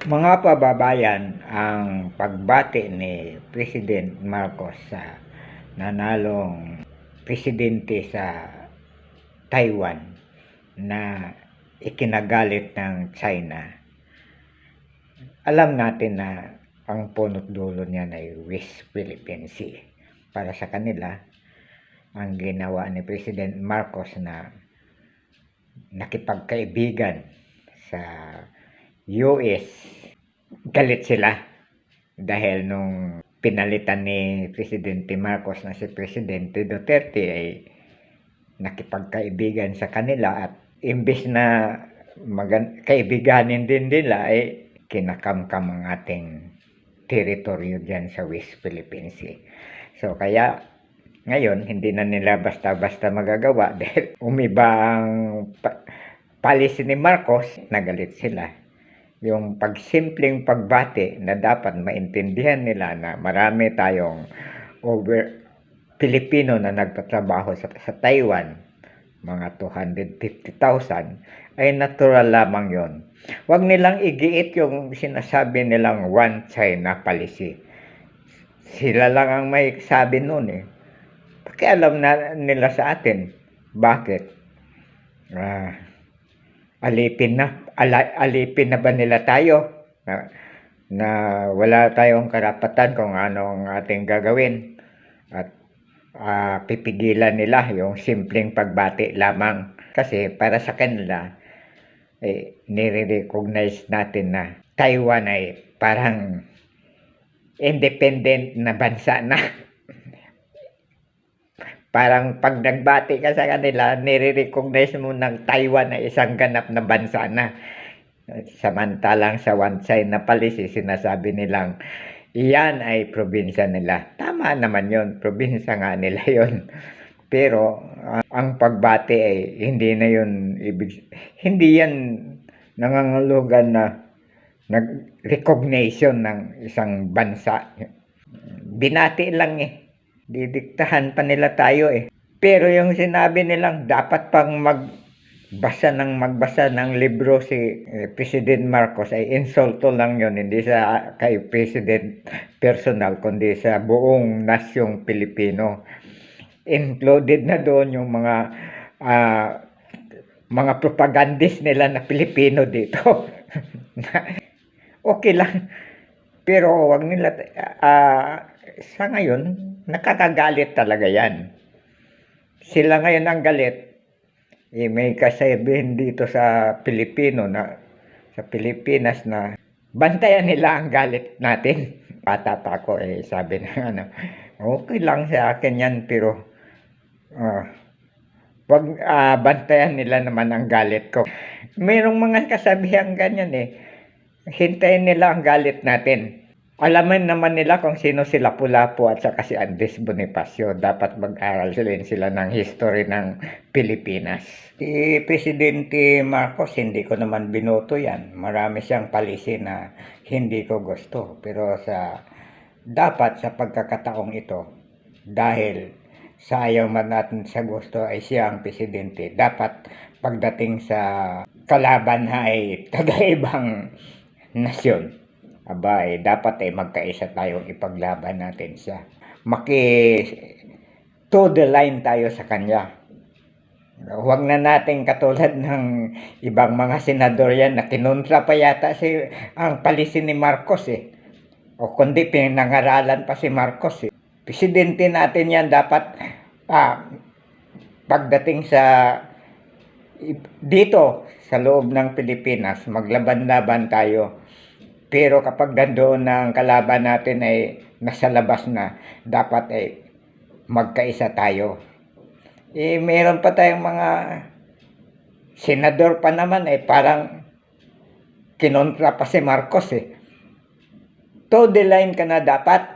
Mga kababayan, ang pagbati ni President Marcos sa nanalong presidente sa Taiwan na ikinagalit ng China, alam natin na ang punot dulo niyan ay West Philippine Sea. Para sa kanila, ang ginawa ni President Marcos na nakipagkaibigan sa US, galit sila dahil nung pinalitan ni Presidente Marcos na si Presidente Duterte ay nakipagkaibigan sa kanila at imbes na kaibiganin din nila ay kinakamkam ang ating teritoryo dyan sa West Philippine Sea. So kaya ngayon hindi na nila basta-basta magagawa dahil umiba ang policy ni Marcos, nagalit sila. Yung pagsimpleng pagbati na dapat maintindihan nila na marami tayong Pilipino na nagtatrabaho sa Taiwan, mga 250,000, ay natural lamang yon. Huwag nilang igiit yung sinasabi nilang one China policy. Sila lang ang may sabi noon eh. Pakialam na nila sa atin. Bakit? Alipin na ba nila tayo na wala tayong karapatan kung ano ang ating gagawin at pipigilan nila yung simpleng pagbati lamang kasi para sa kanila nire-recognize natin na Taiwan ay parang independent na bansa na. Parang pag nagbati ka sa kanila, nire-recognize mo ng Taiwan na isang ganap na bansa na. Samantalang sa one China policy, sinasabi nilang iyan ay probinsya nila. Tama naman yon, probinsya nga nila yon. Pero ang pagbati ay hindi na yun hindi yan nangangahulugan na recognition ng isang bansa. Binati lang eh. Didiktahan pa nila tayo eh. Pero yung sinabi nilang dapat pang magbasa ng libro si President Marcos ay insulto lang yon, hindi sa kay President personal kundi sa buong nasyong Pilipino. Included na doon yung mga propagandist nila na Pilipino dito. Okay lang. Pero wag nila sa ngayon nakakagalit talaga yan. Sila ngayon ang galit. May kasabihin dito sa Pilipino na sa Pilipinas na bantayan nila ang galit natin. Bata pa ako sabi na okay lang sa akin yan pero wag bantayan nila naman ang galit ko. Mayroong mga kasabihan ganyan hintayin nila ang galit natin. Alamin naman nila kung sino si Lapu-Lapu at saka si Andres Bonifacio. Dapat mag-aral sila ng history ng Pilipinas. Si Presidente Marcos, hindi ko naman binoto yan. Marami siyang policy na hindi ko gusto. Pero dapat sa pagkakataong ito, dahil sayang man natin sa gusto ay siya ang presidente, dapat pagdating sa kalaban ay taga-ibang nasyon. Dapat magkaisa tayong ipaglaban natin siya. To the line tayo sa kanya. Huwag na natin katulad ng ibang mga senador yan na kinontra pa yata ang policy ni Marcos O kundi pinangaralan pa si Marcos Presidente natin yan dapat pagdating dito sa loob ng Pilipinas, maglaban-laban tayo. Pero kapag nandoon na ang kalaban natin ay nasa labas na, dapat magkaisa tayo. Meron pa tayong mga senador pa naman parang kinontra pa si Marcos To the line ka na dapat.